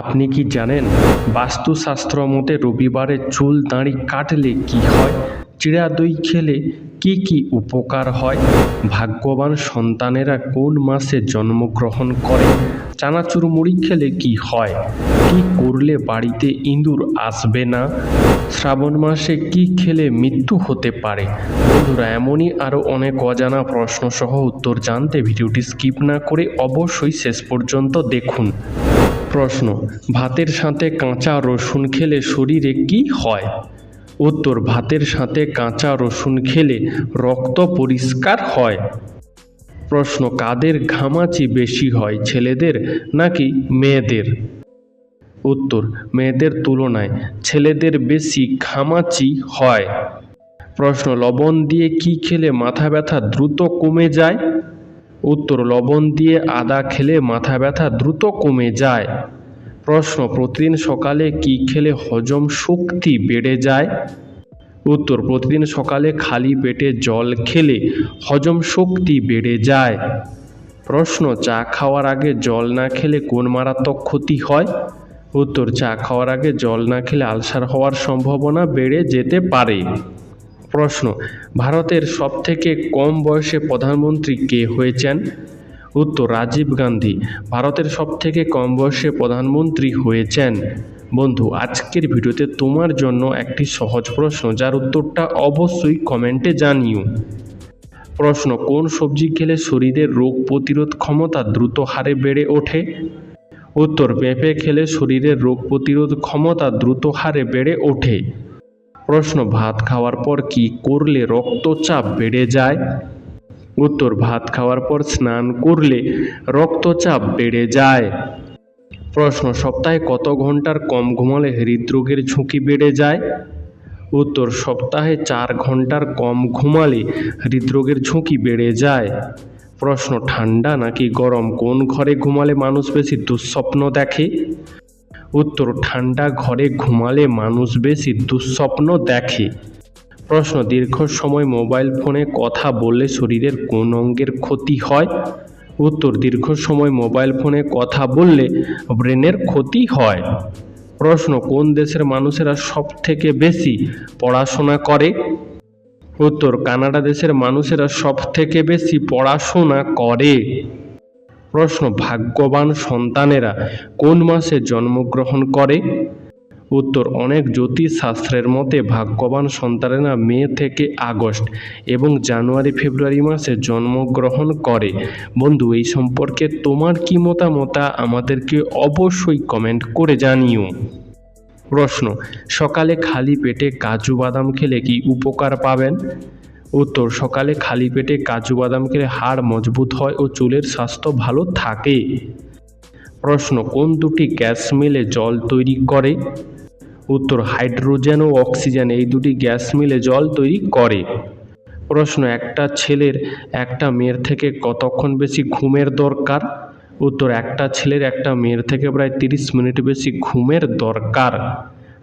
আপনি কি জানেন বাস্তুশাস্ত্র মতে রবিবারে চুল দাড়ি কাটলে কি হয়? চিড়া দই খেলে কি কি উপকার হয়? ভাগ্যবান সন্তানেরা কোন মাসে জন্মগ্রহণ করে? চানাচুর মুড়ি খেলে কি হয়? কি করলে বাড়িতে ইঁদুর আসবে না? শ্রাবণ মাসে কি খেলে মৃত্যু হতে পারে? বন্ধুরা, এমনই আরও অনেক অজানা প্রশ্ন সহ উত্তর জানতে ভিডিওটি স্কিপ না করে অবশ্যই শেষ পর্যন্ত দেখুন। প্রশ্ন: ভাতের সাথে কাঁচা রসুন খেলে শরীরে কি হয়? উত্তর: ভাতের সাথে কাঁচা রসুন খেলে রক্ত পরিষ্কার হয়। প্রশ্ন: কাদের ঘামাচি বেশি হয়, ছেলেদের নাকি মেয়েদের? উত্তর: মেয়েদের তুলনায় ছেলেদের বেশি ঘামাচি হয়। প্রশ্ন: লবণ দিয়ে কি খেলে মাথা ব্যথা দ্রুত কমে যায়? উত্তর: লবণ দিয়ে আদা খেলে মাথা ব্যথা দ্রুত কমে যায়। প্রশ্ন: প্রতিদিন সকালে কি খেলে হজম শক্তি বেড়ে যায়? উত্তর: প্রতিদিন সকালে খালি পেটে জল খেলে হজম শক্তি বেড়ে যায়। প্রশ্ন: চা খাওয়ার আগে জল না খেলে কোন মারাত্মক ক্ষতি হয়? উত্তর: চা খাওয়ার আগে জল না খেলে আলসার হওয়ার সম্ভাবনা বেড়ে যেতে পারে। প্রশ্ন: ভারতের সবথেকে কম বয়সে প্রধানমন্ত্রী কে হয়েছেন? উত্তর: রাজীব গান্ধী ভারতের সবথেকে কম বয়সে প্রধানমন্ত্রী হয়েছেন। বন্ধু, আজকের ভিডিওতে তোমার জন্য একটি সহজ প্রশ্ন, যার উত্তরটা অবশ্যই কমেন্টে জানিও। প্রশ্ন: কোন সবজি খেলে শরীরের রোগ প্রতিরোধ ক্ষমতা দ্রুত হারে বেড়ে ওঠে? উত্তর: পেঁপে খেলে শরীরের রোগ প্রতিরোধ ক্ষমতা দ্রুত হারে বেড়ে ওঠে। প্রশ্ন: ভাত খাওয়ার পর কি করলে রক্তচাপ বেড়ে যায়? উত্তর: ভাত খাওয়ার পর স্নান করলে রক্তচাপ বেড়ে যায়। প্রশ্ন: সপ্তাহে কত ঘন্টার কম ঘুমালে হৃদরোগের ঝুঁকি বেড়ে যায়? উত্তর: সপ্তাহে 4 ঘন্টার কম ঘুমালে হৃদরোগের ঝুঁকি বেড়ে যায়। প্রশ্ন: ঠান্ডা নাকি গরম কোন ঘরে ঘুমালে মানুষ বেশি দুঃস্বপ্ন দেখে? উত্তর: ঠান্ডা ঘরে ঘুমালে মানুষ বেশি দুঃস্বপ্ন দেখে। প্রশ্ন: দীর্ঘ সময় মোবাইল ফোনে কথা বললে শরীরের কোন অঙ্গের ক্ষতি হয়? উত্তর: দীর্ঘ সময় মোবাইল ফোনে কথা বললে ব্রেনের ক্ষতি হয়। প্রশ্ন: কোন দেশের মানুষেরা সবথেকে বেশি পড়াশোনা করে? উত্তর: কানাডা দেশের মানুষেরা সবথেকে বেশি পড়াশোনা করে। প্রশ্ন: ভাগ্যবান সন্তানেরা কোন মাসে জন্মগ্রহণ করে? উত্তর: অনেক জ্যোতিষ শাস্ত্রের মতে ভাগ্যবান সন্তানেরা মে থেকে আগস্ট এবং জানুয়ারি ফেব্রুয়ারি মাসে জন্মগ্রহণ করে। বন্ধু, এই সম্পর্কে তোমার কি মতামত আমাদেরকে অবশ্যই কমেন্ট করে জানিও। প্রশ্ন: সকালে খালি পেটে কাজু বাদাম খেলে কি উপকার পাবেন? উত্তর: সকালে খালি পেটে কাজু বাদাম খেলে হাড় মজবুত হয় ও চুলের স্বাস্থ্য ভালো থাকে। প্রশ্ন: কোন দুটি গ্যাস মিলে জল তৈরি করে? উত্তর: হাইড্রোজেন ও অক্সিজেন এই দুটি গ্যাস মিলে জল তৈরি করে। প্রশ্ন: একটা ছেলের একটা মেয়ের থেকে কতক্ষণ বেশি ঘুমের দরকার? উত্তর: একটা ছেলের একটা মেয়ের থেকে প্রায় 30 মিনিট বেশি ঘুমের দরকার।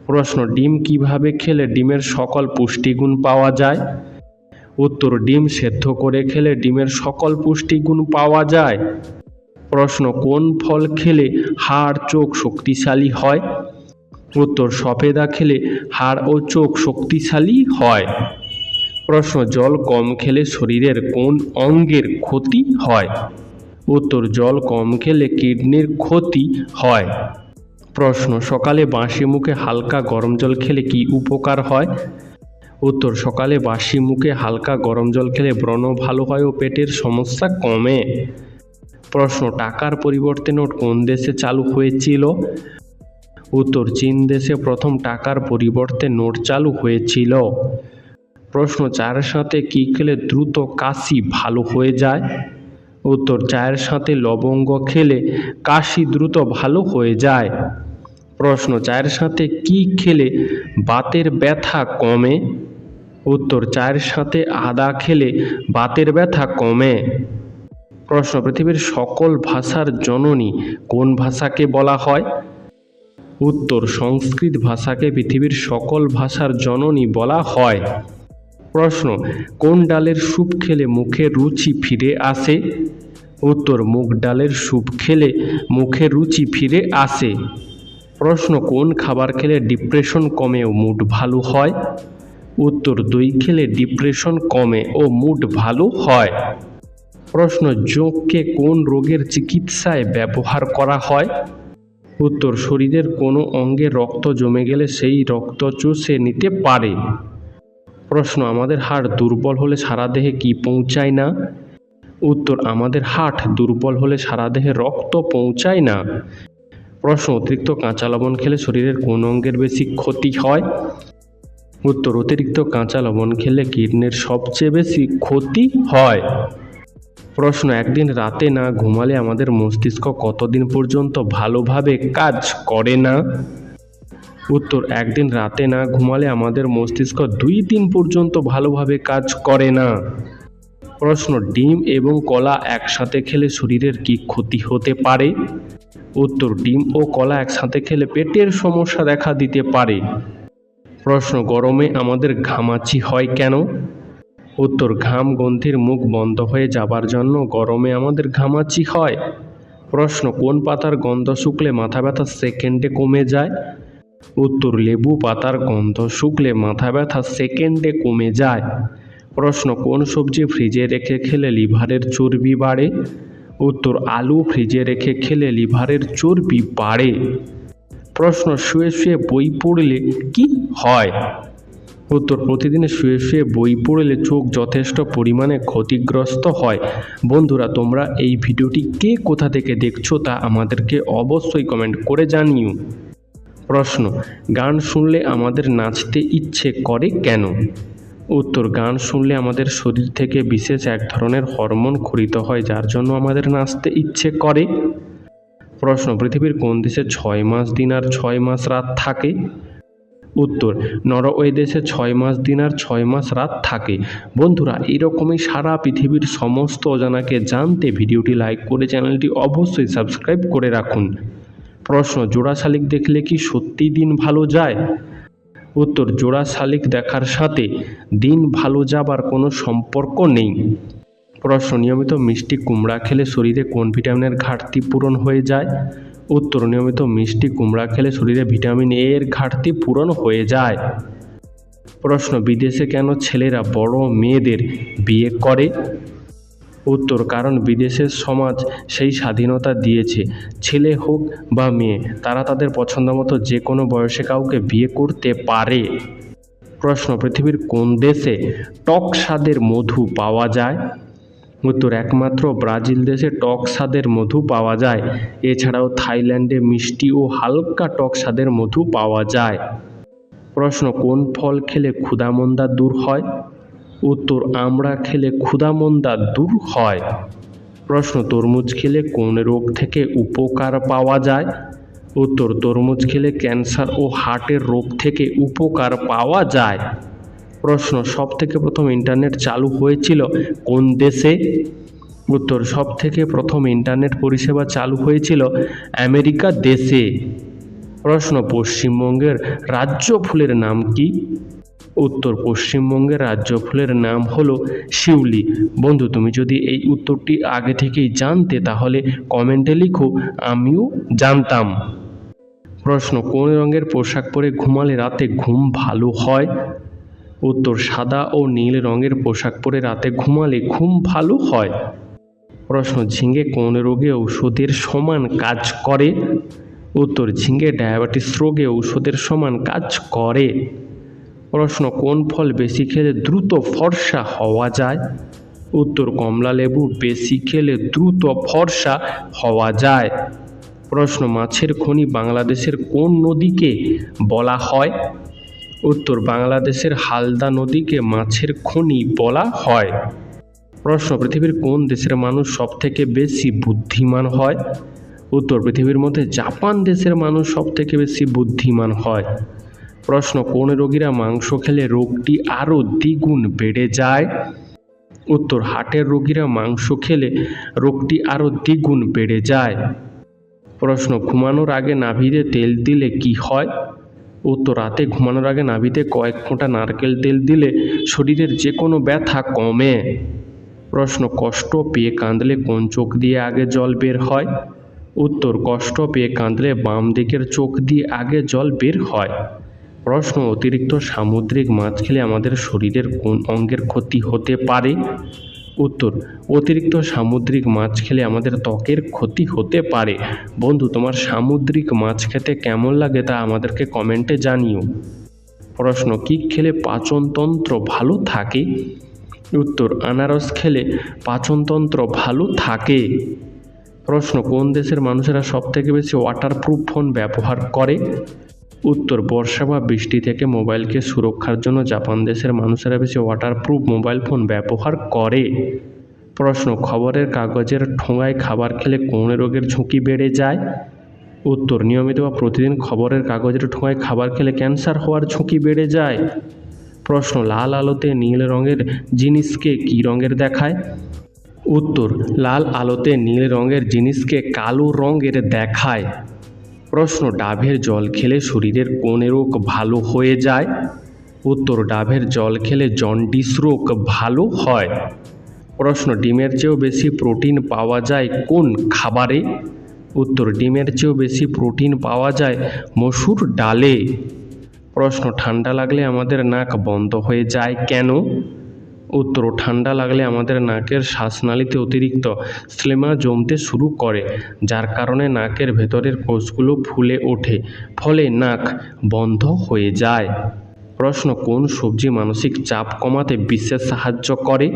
প্রশ্ন: ডিম কিভাবে খেলে ডিমের সকল পুষ্টিগুণ পাওয়া যায়? উত্তর: ডিম সেদ্ধ করে খেলে ডিমের সকল পুষ্টিগুণ পাওয়া যায়। প্রশ্ন: কোন ফল খেলে হাড় চোখ শক্তিশালী হয়? উত্তর: সফেদা খেলে হাড় ও চোখ শক্তিশালী হয়। প্রশ্ন: জল কম খেলে শরীরের কোন অঙ্গের ক্ষতি হয়? উত্তর: জল কম খেলে কিডনির ক্ষতি হয়। প্রশ্ন: সকালে বাসি মুখে হালকা গরম জল খেলে কি উপকার হয়? উত্তর: সকালে বাসি মুখে হালকা গরম জল খেলে ব্রণ ভালো হয় ও পেটের সমস্যা কমে। প্রশ্ন: টাকার পরিবর্তে নোট কোন দেশে চালু হয়েছিল? উত্তর: চীন দেশে প্রথম টাকার পরিবর্তে নোট চালু হয়েছিল। প্রশ্ন: চায়ের সাথে কি খেলে দ্রুত কাশি ভালো হয়ে যায়? উত্তর: চায়ের সাথে লবঙ্গ খেলে কাশি দ্রুত ভালো হয়ে যায়। প্রশ্ন: চায়ের সাথে কি খেলে বাতের ব্যথা কমে? উত্তর: চায়ের সাথে আদা খেলে বাতের ব্যথা কমে। প্রশ্ন: পৃথিবীর সকল ভাষার জননী কোন ভাষাকে বলা হয়? উত্তর: সংস্কৃত ভাষাকে পৃথিবীর সকল ভাষার জননী বলা হয়। প্রশ্ন: কোন ডালের স্যুপ খেলে মুখে রুচি ফিরে আসে? উত্তর: মুগ ডালের স্যুপ খেলে মুখে রুচি ফিরে আসে। প্রশ্ন, কোন খাবার খেলে ডিপ্রেশন কমে ও মুড ভালো হয়? উত্তর, দই খেলে ডিপ্রেশন কমে ও মুড ভালো হয়। প্রশ্ন, যঁককে কোন রোগের চিকিৎসায় ব্যবহার করা হয়? উত্তর, শরীরের কোনো অঙ্গে রক্ত জমে গেলে সেই রক্ত চুষে নিতে পারে। প্রশ্ন, আমাদের হাড় দুর্বল হলে সারা দেহে কি পৌঁছায় না? উত্তর, আমাদের হাড় দুর্বল হলে সারা দেহে রক্ত পৌঁছায় না। প্রশ্ন, অতিরিক্ত কাঁচা লবণ খেলে শরীরের কোন অঙ্গের বেশি ক্ষতি হয়? উত্তর, অতিরিক্ত কাঁচা লবণ খেলে কিডনির সবচেয়ে বেশি ক্ষতি হয়। প্রশ্ন, একদিন রাতে না ঘুমালে আমাদের মস্তিষ্ক কতদিন পর্যন্ত ভালোভাবে কাজ করে না? উত্তর, একদিন রাতে না ঘুমালে আমাদের মস্তিষ্ক 2 দিন পর্যন্ত ভালোভাবে কাজ করে না। প্রশ্ন, ডিম এবং কলা একসাথে খেলে শরীরের কি ক্ষতি হতে পারে? উত্তর, ডিম ও কলা একসাথে খেলে পেটের সমস্যা দেখা দিতে পারে। প্রশ্ন, গরমে আমাদের ঘামাচি হয় কেন? উত্তর, ঘাম গন্ধের মুখ বন্ধ হয়ে যাবার জন্য গরমে আমাদের ঘামাচি হয়। প্রশ্ন, কোন পাতার গন্ধ শুকলে মাথা ব্যথা সেকেন্ডে কমে যায়? উত্তর, লেবু পাতার গন্ধ শুকলে মাথা ব্যথা সেকেন্ডে কমে যায়। প্রশ্ন, কোন সবজি ফ্রিজে রেখে খেলে লিভারের চর্বি বাড়ে? উত্তর, আলু ফ্রিজে রেখে খেলে লিভারের চর্বি বাড়ে। প্রশ্ন, শুয়ে শুয়ে বই পড়লে কি হয়? উত্তর, প্রতিদিন শুয়ে শুয়ে বই পড়লে চোখ যথেষ্ট পরিমাণে ক্ষতিগ্রস্ত হয়। বন্ধুরা, তোমরা এই ভিডিওটি কে কোথা থেকে দেখছো তা আমাদেরকে অবশ্যই কমেন্ট করে জানিও। প্রশ্ন, গান শুনলে আমাদের নাচতে ইচ্ছে করে কেন? উত্তর, গান শুনলে আমাদের শরীর থেকে বিশেষ এক ধরনের হরমোন ক্ষরিত হয়, যার জন্য আমাদের নাচতে ইচ্ছে করে। প্রশ্ন, পৃথিবীর কোন দেশে 6 মাস দিন আর 6 মাস রাত থাকে? উত্তর, নরওয়ে দেশে 6 মাস দিন আর 6 মাস রাত থাকে। বন্ধুরা, এরকমই সারা পৃথিবীর সমস্ত অজানাকে জানতে ভিডিওটি লাইক করে চ্যানেলটি অবশ্যই সাবস্ক্রাইব করে রাখুন। প্রশ্ন, জোড়া শালিক দেখলে কি সত্যি দিন ভালো যায়? উত্তর, জোড়া শালিক দেখার সাথে দিন ভালো যাবার কোনো সম্পর্ক নেই। প্রশ্ন, নিয়মিত মিষ্টি কুমড়া খেলে শরীরে কোন ভিটামিনের ঘাটতি পূরণ হয়ে যায়? উত্তর, নিয়মিত মিষ্টি কুমড়া খেলে শরীরে ভিটামিন এ এর ঘাটতি পূরণ হয়ে যায়। প্রশ্ন, বিদেশে কেন ছেলেরা বড় মেয়েদের বিয়ে করে? উত্তর, কারণ বিদেশের সমাজ সেই স্বাধীনতা দিয়েছে, ছেলে হোক বা মেয়ে তারা তাদের পছন্দ মতো যে কোনো বয়সে কাউকে বিয়ে করতে পারে। প্রশ্ন, পৃথিবীর কোন দেশে টক স্বাদের মধু পাওয়া যায়? উত্তর, একমাত্র ব্রাজিল দেশে টক স্বাদের মধু পাওয়া যায়। এছাড়াও থাইল্যান্ডে মিষ্টি ও হালকা টক স্বাদের মধু পাওয়া যায়। প্রশ্ন, কোন ফল খেলে ক্ষুধামন্দা দূর হয়? উত্তর, আমড়া খেলে ক্ষুধামন্দা দূর হয়। প্রশ্ন, তরমুজ খেলে কোন রোগ থেকে উপকার পাওয়া যায়? উত্তর, তরমুজ খেলে ক্যান্সার ও হার্টের রোগ থেকে উপকার পাওয়া যায়। প্রশ্ন, সবথেকে প্রথম ইন্টারনেট চালু হয়েছিল কোন দেশে? উত্তর, সবথেকে প্রথম ইন্টারনেট পরিষেবা চালু হয়েছিল আমেরিকা দেশে। প্রশ্ন, পশ্চিমবঙ্গের রাজ্য ফুলের নাম কি? উত্তর, পশ্চিমবঙ্গের রাজ্য ফুলের নাম হলো শিউলি। বন্ধু, তুমি যদি এই উত্তরটি আগে থেকেই জানতে তাহলে কমেন্টে লিখো আমিও জানতাম। প্রশ্ন, কোন রঙের পোশাক পরে ঘুমালে রাতে ঘুম ভালো হয়? উত্তর, সাদা ও নীল রঙের পোশাক পরে রাতে ঘুমালে ঘুম ভালো হয়। প্রশ্ন, ঝিঙে কোন রোগে ঔষধের সমান কাজ করে? উত্তর, ঝিঙে ডায়াবেটিস রোগে ঔষধের সমান কাজ করে। প্রশ্ন, কোন ফল বেশি খেলে দ্রুত ফর্সা হওয়া যায়? উত্তর, কমলা লেবু বেশি খেলে দ্রুত ফর্সা হওয়া যায়। প্রশ্ন, মাছের খনি বাংলাদেশের কোন নদীকে বলা হয়? উত্তর, বাংলাদেশের হালদা নদীকে মাছের খনি বলা হয়। প্রশ্ন, পৃথিবীর কোন দেশের মানুষ সবথেকে বেশি বুদ্ধিমান হয়? উত্তর, পৃথিবীর মধ্যে জাপান দেশের মানুষ সবথেকে বেশি বুদ্ধিমান হয়। প্রশ্ন, কোন রোগীরা মাংস খেলে রোগটি আরও দ্বিগুণ বেড়ে যায়? উত্তর, হার্টের রোগীরা মাংস খেলে রোগটি আরও দ্বিগুণ বেড়ে যায়। প্রশ্ন, ঘুমানোর আগে নাভিতে তেল দিলে কি হয়? উত্তর, রাতে ঘুমানোর আগে নাভিতে কয়েক ফোঁটা নারকেল তেল দিলে শরীরের যে কোনো ব্যথা কমে। প্রশ্ন, কষ্ট পেয়ে কাঁদলে কোন চোখ দিয়ে আগে জল বের হয়? উত্তর, কষ্ট পেয়ে কাঁদলে বাম দিকের চোখ দিয়ে আগে জল বের হয়। প্রশ্ন, অতিরিক্ত সামুদ্রিক মাছ খেলে আমাদের শরীরের কোন অঙ্গের ক্ষতি হতে পারে? উত্তর, অতিরিক্ত সামুদ্রিক মাছ খেলে আমাদের ত্বকের ক্ষতি হতে পারে। বন্ধু, তোমার সামুদ্রিক মাছ খেতে কেমন লাগে তা আমাদেরকে কমেন্টে জানিও। প্রশ্ন, কি খেলে পাচনতন্ত্র ভালো থাকে? উত্তর, আনারস খেলে পাচনতন্ত্র ভালো থাকে। প্রশ্ন, কোন দেশের মানুষেরা সবথেকে বেশি ওয়াটারপ্রুফ ফোন ব্যবহার করে? উত্তর, বর্ষা বা বৃষ্টি থেকে মোবাইলকে সুরক্ষার জন্য জাপান দেশের মানুষেরা বেশি ওয়াটারপ্রুফ মোবাইল ফোন ব্যবহার করে। প্রশ্ন, খবরের কাগজের ঠোঙায় খাবার খেলে কোন রোগের ঝুঁকি বেড়ে যায়? উত্তর, নিয়মিত বা প্রতিদিন খবরের কাগজের ঠোঙায় খাবার খেলে ক্যান্সার হওয়ার ঝুঁকি বেড়ে যায়। প্রশ্ন, লাল আলোতে নীল রঙের জিনিসকে কী রঙের দেখায়? উত্তর, লাল আলোতে নীল রঙের জিনিসকে কালো রঙের দেখায়। প্রশ্ন, ডাবের জল খেলে শরীরের কোন রোগ ভালো হয়ে যায়? উত্তর, ডাবের জল খেলে জন্ডিস রোগ ভালো হয়। প্রশ্ন, ডিমের চেয়েও বেশি প্রোটিন পাওয়া যায় কোন খাবারে? উত্তর, ডিমের চেয়েও বেশি প্রোটিন পাওয়া যায় মসুর ডালে। প্রশ্ন, ঠান্ডা লাগলে আমাদের নাক বন্ধ হয়ে যায় কেন? উত্তর, ঠান্ডা লাগলে আমাদের নাকের শ্বাসনালীতে অতিরিক্ত শ্লেষ্মা জমতে শুরু করে, যার কারণে নাকের ভেতরের কোষগুলো ফুলে ওঠে, ফলে নাক বন্ধ হয়ে যায়। প্রশ্ন, কোন সবজি মানসিক চাপ কমাতে বিশেষ সাহায্য করে?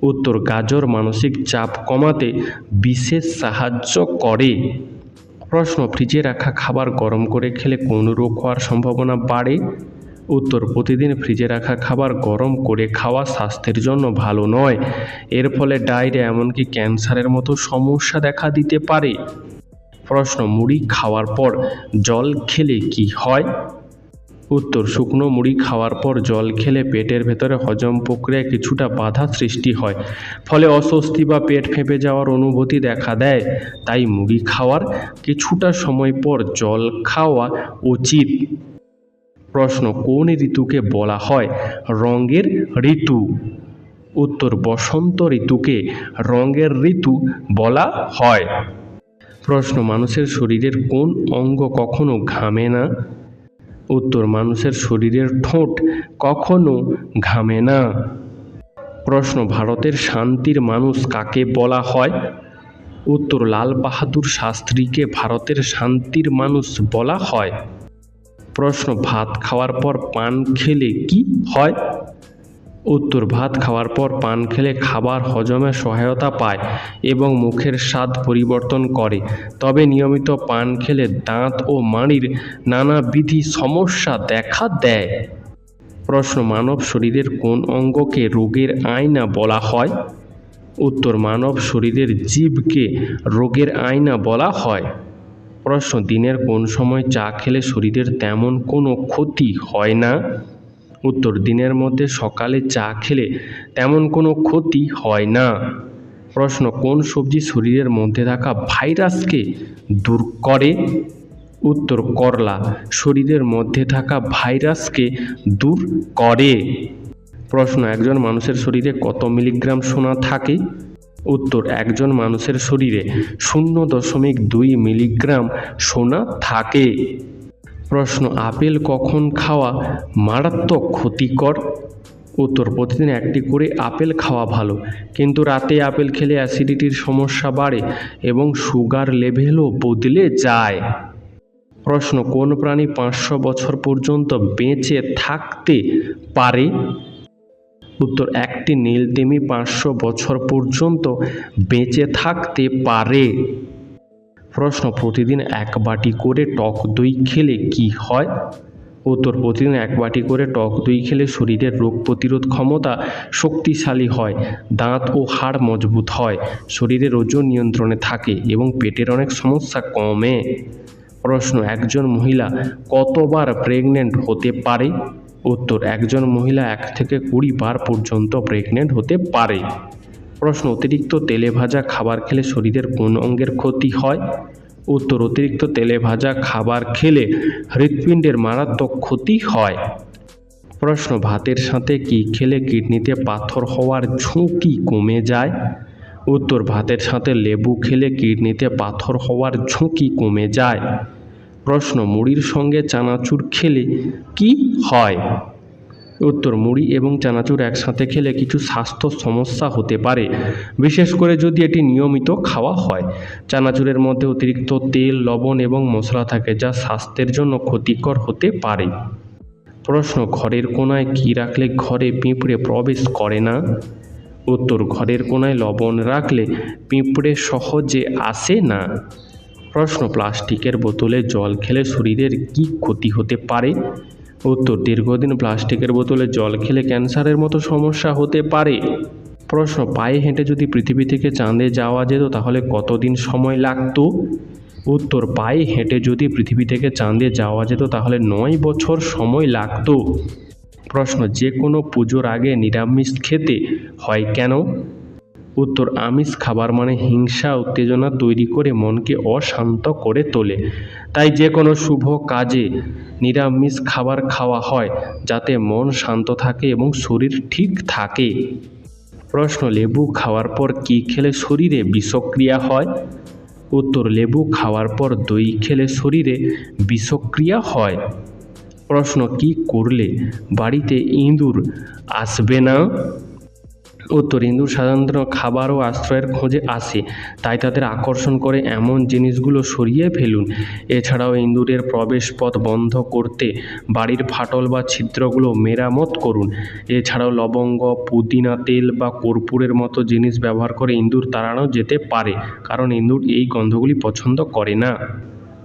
উত্তর, গাজর মানসিক চাপ কমাতে বিশেষ সাহায্য করে। প্রশ্ন, ফ্রিজে রাখা খাবার গরম করে খেলে কোন রোগ হওয়ার সম্ভাবনা বাড়ে? উত্তর, প্রতিদিন ফ্রিজে রাখা খাবার গরম করে খাওয়া স্বাস্থ্যের জন্য ভালো নয়। এর ফলে ডায়রিয়া এমনকি ক্যান্সারের মতো সমস্যা দেখা দিতে পারে। প্রশ্ন, মুড়ি খাওয়ার পর জল খেলে কি হয়? উত্তর, শুকনো মুড়ি খাওয়ার পর জল খেলে পেটের ভেতরে হজম প্রক্রিয়ায় কিছুটা বাধা সৃষ্টি হয়, ফলে অস্বস্তি বা পেট ফেঁপে যাওয়ার অনুভূতি দেখা দেয়। তাই মুড়ি খাওয়ার কিছুটা সময় পর জল খাওয়া উচিত। প্রশ্ন, কোন ঋতুকে বলা হয় রঙের ঋতু? উত্তর, বসন্ত ঋতুকে রঙের ঋতু বলা হয়। প্রশ্ন, মানুষের শরীরের কোন অঙ্গ কখনো ঘামে না? উত্তর, মানুষের শরীরের ঠোঁট কখনো ঘামে না। প্রশ্ন, ভারতের শান্তির মানুষ কাকে বলা হয়? উত্তর, লাল বাহাদুর শাস্ত্রীকে ভারতের শান্তির মানুষ বলা হয়। প্রশ্ন, ভাত খাওয়ার পর পান খেলে কি হয়? উত্তর, ভাত খাওয়ার পর পান খেলে খাবার হজমে সহায়তা পায় এবং মুখের স্বাদ পরিবর্তন করে, তবে নিয়মিত পান খেলে দাঁত ও মাড়ির নানাবিধ সমস্যা দেখা দেয়। প্রশ্ন, মানব শরীরের কোন অঙ্গকে রোগের আয়না বলা হয়? উত্তর, মানব শরীরের জিভকে রোগের আয়না বলা হয়। প্রশ্ন, দিনের কোন সময় চা খেলে শরীরের তেমন কোনো ক্ষতি হয় না? উত্তর, দিনের মধ্যে সকালে চা খেলে তেমন কোনো ক্ষতি হয় না। প্রশ্ন, কোন সবজি শরীরের মধ্যে থাকা ভাইরাসকে দূর করে? উত্তর, করলা শরীরের মধ্যে থাকা ভাইরাসকে দূর করে। প্রশ্ন, একজন মানুষের শরীরে কত মিলিগ্রাম সোনা থাকে? উত্তর, একজন মানুষের শরীরে 0.2 মিলিগ্রাম সোনা থাকে। প্রশ্ন, আপেল কখন খাওয়া মারাত্মক ক্ষতিকর? উত্তর, প্রতিদিন একটি করে আপেল খাওয়া ভালো, কিন্তু রাতে আপেল খেলে অ্যাসিডিটির সমস্যা বাড়ে এবং সুগার লেভেলও বদলে যায়। প্রশ্ন, কোন প্রাণী 500 বছর পর্যন্ত বেঁচে থাকতে পারে? উত্তর, একটি নীলতিমি 500 বছর পর্যন্ত বেঁচে থাকতে পারে। প্রশ্ন, প্রতিদিন 1 বাটি করে টক দই খেলে কি হয়? উত্তর, প্রতিদিন 1 বাটি করে টক দই খেলে শরীরের রোগ প্রতিরোধ ক্ষমতা শক্তিশালী হয়, দাঁত ও হাড় মজবুত হয়, শরীরের ওজন নিয়ন্ত্রণে থাকে এবং পেটের অনেক সমস্যা কমে। প্রশ্ন, একজন মহিলা কতবার প্রেগনেন্ট হতে পারে? উত্তর, একজন মহিলা 1 থেকে 20 বার পর্যন্ত প্রেগনেন্ট হতে পারে। প্রশ্ন, অতিরিক্ত তেলে ভাজা খাবার খেলে শরীরের কোন অঙ্গের ক্ষতি হয়? উত্তর, অতিরিক্ত তেলে ভাজা খাবার খেলে হৃৎপিণ্ডের মারাত্মক ক্ষতি হয়। প্রশ্ন, ভাতের সাথে কি খেলে কিডনিতে পাথর হওয়ার ঝুঁকি কমে যায়? উত্তর, ভাতের সাথে লেবু খেলে কিডনিতে পাথর হওয়ার ঝুঁকি কমে যায়। প্রশ্ন, মুড়ির সঙ্গে চানাচুর খেলে কি হয়? উত্তর, মুড়ি এবং চানাচুর একসাথে খেলে কিছু স্বাস্থ্য সমস্যা হতে পারে, বিশেষ করে যদি এটি নিয়মিত খাওয়া হয়। চানাচুরের মধ্যে অতিরিক্ত তেল, লবণ এবং মশলা থাকে, যা স্বাস্থ্যের জন্য ক্ষতিকর হতে পারে। প্রশ্ন, ঘরের কোণায় কি রাখলে ঘরে পিঁপড়ে প্রবেশ করে না? উত্তর, ঘরের কোণায় লবণ রাখলে পিঁপড়ে সহজে আসে না। প্রশ্ন, প্লাস্টিকের বোতলে জল খেলে শরীরের কি ক্ষতি হতে পারে? উত্তর, দীর্ঘদিন প্লাস্টিকের বোতলে জল খেলে ক্যান্সারের মতো সমস্যা হতে পারে। প্রশ্ন, পায়ে হেঁটে যদি পৃথিবী থেকে চাঁদে যাওয়া যেত তাহলে কতদিন সময় লাগতো? উত্তর, পায়ে হেঁটে যদি পৃথিবী থেকে চাঁদে যাওয়া যেত তাহলে 9 বছর সময় লাগতো। প্রশ্ন, যে কোনো পুজোর আগে নিরামিষ খেতে হয় কেন? উত্তর, আমিষ খাবার মানে হিংসা উত্তেজনা তৈরি করে মনকে অশান্ত করে তোলে। তাই যে কোনো শুভ কাজে নিরামিষ খাবার খাওয়া হয় যাতে মন শান্ত থাকে এবং শরীর ঠিক থাকে। প্রশ্ন, লেবু খাওয়ার পর কি খেলে শরীরে বিষক্রিয়া হয়? উত্তর, লেবু খাওয়ার পর দই খেলে শরীরে বিষক্রিয়া হয়। প্রশ্ন, কি করলে বাড়িতে ইঁদুর আসবে না? উত্তর, ইঁদুর সাধারণত খাবার ও আশ্রয়ের খোঁজে আসে, তাই তাদের আকর্ষণ করে এমন জিনিসগুলো সরিয়ে ফেলুন। এছাড়াও ইঁদুরের প্রবেশপথ বন্ধ করতে বাড়ির ফাটল বা ছিদ্রগুলো মেরামত করুন। এছাড়াও লবঙ্গ, পুদিনা তেল বা কর্পূরের মতো জিনিস ব্যবহার করে ইঁদুর তাড়ানো যেতে পারে, কারণ ইঁদুর এই গন্ধগুলি পছন্দ করে না।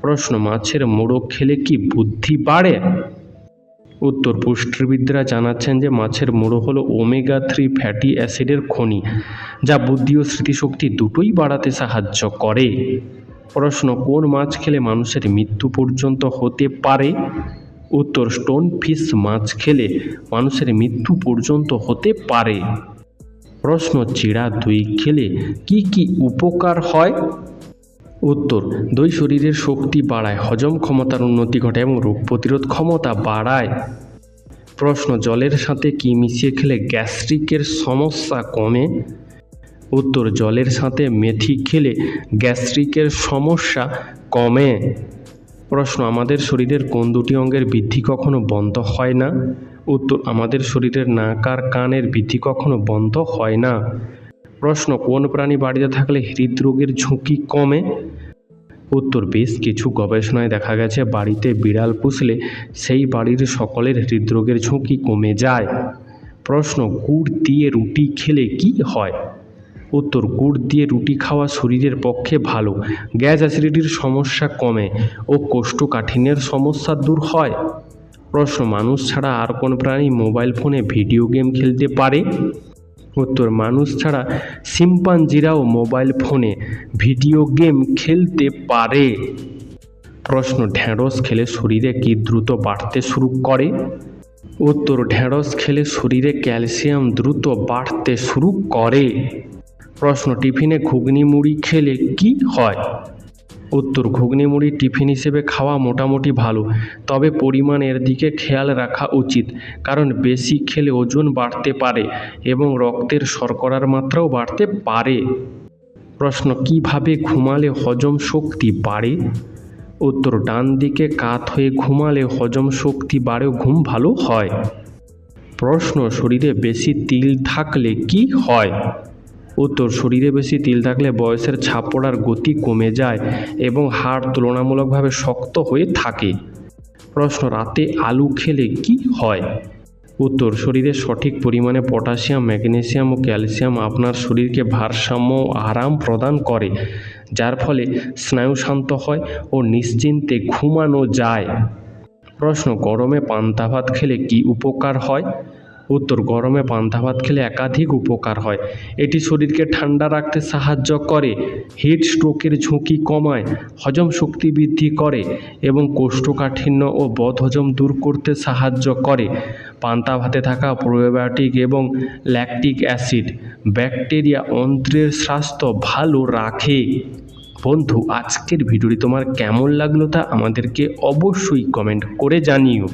প্রশ্ন, মাছের মুড়ো খেলে কি বুদ্ধি বাড়ে? উত্তর, পুষ্টিবিদরা জানাচ্ছেন যে মাছের মুড়ো হলো ওমেগা-3 ফ্যাটি অ্যাসিডের খনি, যা বুদ্ধি ও স্মৃতিশক্তি দুটোই বাড়াতে সাহায্য করে। প্রশ্ন, কোন মাছ খেলে মানুষের মৃত্যু পর্যন্ত হতে পারে? উত্তর, স্টোনফিশ মাছ খেলে মানুষের মৃত্যু পর্যন্ত হতে পারে। প্রশ্ন, চিড়া দই খেলে কি কি উপকার হয়? উত্তর, দই শরীরের শক্তি বাড়ায়, হজম ক্ষমতার উন্নতি ঘটায় এবং রোগ প্রতিরোধ ক্ষমতা বাড়ায়। প্রশ্ন, জলের সাথে কি মিশিয়ে খেলে গ্যাস্ট্রিকের সমস্যা কমে? উত্তর, জলের সাথে মেথি খেলে গ্যাস্ট্রিকের সমস্যা কমে। প্রশ্ন, আমাদের শরীরের কোন দুটি অঙ্গের বৃদ্ধি কখনো বন্ধ হয় না? উত্তর, আমাদের শরীরের নাক আর কানের বৃদ্ধি কখনো বন্ধ হয় না। প্রশ্ন, কোন প্রাণী বাড়িতে থাকলে হৃদরোগের ঝুঁকি কমে? উত্তর, বেশ কিছু গবেষণায় দেখা গেছে বাড়িতে বিড়াল পুষলে সেই বাড়ির সকলের হৃদরোগের ঝুঁকি কমে যায়। প্রশ্ন, গুড় দিয়ে রুটি খেলে কি হয়? উত্তর, গুড় দিয়ে রুটি খাওয়া শরীরের পক্ষে ভালো, গ্যাস অ্যাসিডিটির সমস্যা কমে ও কোষ্ঠকাঠিন্যের সমস্যা দূর হয়। প্রশ্ন, মানুষ ছাড়া আর কোন প্রাণী মোবাইল ফোনে ভিডিও গেম খেলতে পারে? উত্তর, মানুষ ছাড়া শিম্পাঞ্জিরাও মোবাইল ফোনে ভিডিও গেম খেলতে পারে। প্রশ্ন, ঢ্যাঁড়স খেলে শরীরে কি দ্রুত বাড়তে শুরু করে? উত্তর, ঢ্যাঁড়স খেলে শরীরে ক্যালসিয়াম দ্রুত বাড়তে শুরু করে। প্রশ্ন, টিফিনে ঘুগনি মুড়ি খেলে কি হয়? উত্তর, ঘুগনি মুড়ি টিফিন হিসেবে খাওয়া মোটামুটি ভালো, তবে পরিমাণের দিকে খেয়াল রাখা উচিত, কারণ বেশি খেলে ওজন বাড়তে পারে এবং রক্তের শর্করার মাত্রাও বাড়তে পারে। প্রশ্ন, কিভাবে ঘুমালে হজম শক্তি বাড়ে? উত্তর, ডান দিকে কাত হয়ে ঘুমালে হজম শক্তি বাড়ে ও ঘুম ভালো হয়। প্রশ্ন, শরীরে বেশি তিল থাকলে কি হয়? উত্তর, শরীরে বেশি তিল থাকলে বয়সের ছাপ পড়ার গতি কমে যায় এবং হাড় তুলনামূলকভাবে শক্ত হয়ে থাকে। প্রশ্ন, রাতে আলু খেলে কি হয়? উত্তর, শরীরে সঠিক পরিমাণে পটাশিয়াম, ম্যাগনেসিয়াম ও ক্যালসিয়াম আপনার শরীরকে ভারসাম্য ও আরাম প্রদান করে, যার ফলে স্নায়ু শান্ত হয় ও নিশ্চিন্তে ঘুমানো যায়। প্রশ্ন, গরমে পান্তা ভাত খেলে কি উপকার হয়? উত্তর, গরমে পান্তা ভাত খেলে একাধিক উপকার হয়। এটি শরীরকে ঠান্ডা রাখতে সাহায্য করে, হিট স্ট্রোকের ঝুঁকি কমায়, হজম শক্তি বৃদ্ধি করে এবং কোষ্ঠকাঠিন্য ও বদহজম দূর করতে সাহায্য করে। পান্তা ভাতে থাকা প্রোবায়োটিক এবং ল্যাকটিক অ্যাসিড ব্যাকটেরিয়া অন্ত্রের স্বাস্থ্য ভালো রাখে। বন্ধু, আজকের ভিডিওটি তোমার কেমন লাগলো তা আমাদেরকে অবশ্যই কমেন্ট করে জানিও।